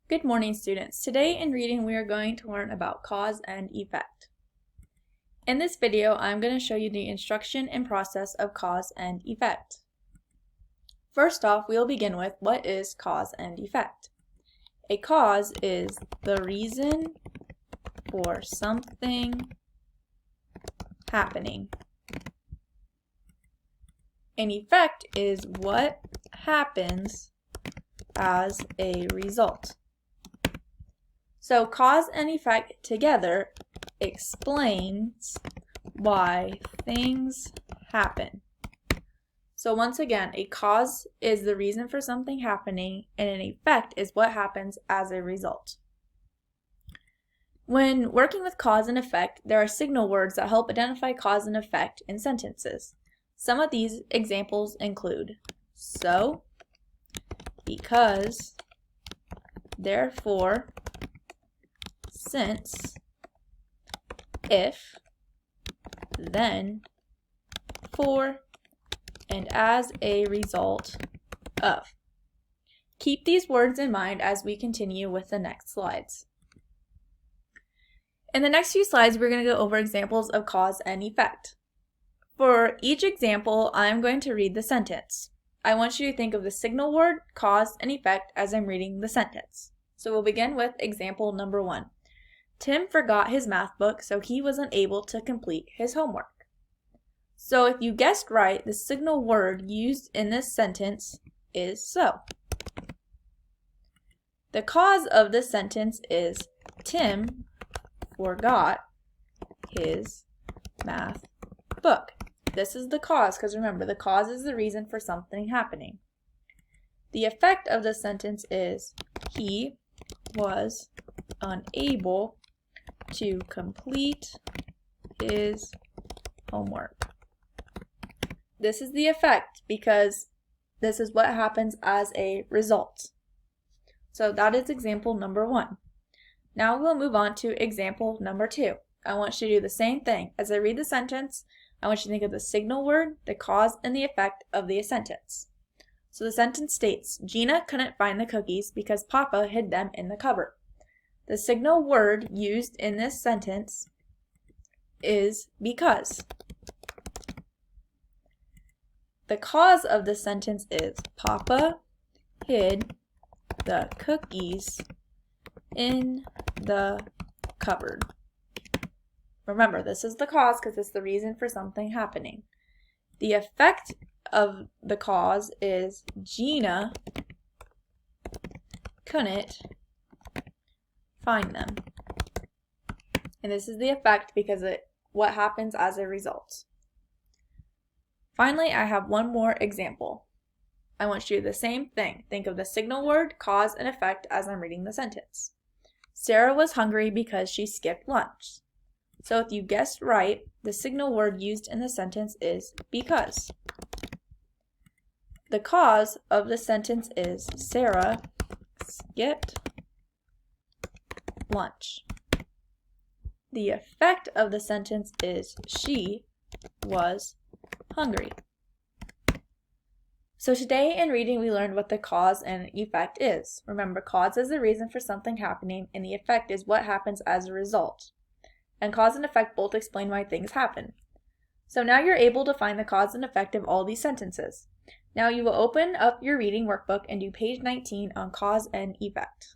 Good morning, students. Today in reading we are going to learn about cause and effect. In this video, I'm going to show you the instruction and process of cause and effect. First off, we'll begin with what is cause and effect. A cause is the reason for something happening. An effect is what happens as a result. So cause and effect together explains why things happen. So once again, a cause is the reason for something happening, and an effect is what happens as a result. When working with cause and effect, there are signal words that help identify cause and effect in sentences. Some of these examples include so, because, therefore, since, if, then, for, and as a result of. Keep these words in mind as we continue with the next slides. In the next few slides, we're going to go over examples of cause and effect. For each example, I'm going to read the sentence. I want you to think of the signal word, cause, and effect as I'm reading the sentence. So we'll begin with example number 1. Tim forgot his math book, so he wasn't able to complete his homework. So if you guessed right, the signal word used in this sentence is so. The cause of this sentence is Tim forgot his math book. This is the cause, because remember, the cause is the reason for something happening. The effect of the sentence is he was unable to complete his homework. This is the effect because this is what happens as a result. So that is example number 1. Now we'll move on to example number 2. I want you to do the same thing. As I read the sentence, I want you to think of the signal word, the cause, and the effect of the sentence. So the sentence states, Gina couldn't find the cookies because Papa hid them in the cupboard. The signal word used in this sentence is because. The cause of the sentence is Papa hid the cookies in the cupboard. Remember, this is the cause because it's the reason for something happening. The effect of the cause is Gina couldn't find them. And this is the effect because what happens as a result. Finally, I have one more example. I want you to do the same thing. Think of the signal word, cause, and effect as I'm reading the sentence. Sarah was hungry because she skipped lunch. So if you guessed right, the signal word used in the sentence is because. The cause of the sentence is Sarah skipped lunch. The effect of the sentence is she was hungry. So today in reading we learned what the cause and effect is. Remember, cause is the reason for something happening and the effect is what happens as a result. And cause and effect both explain why things happen. So now you're able to find the cause and effect of all these sentences. Now you will open up your reading workbook and do page 19 on cause and effect.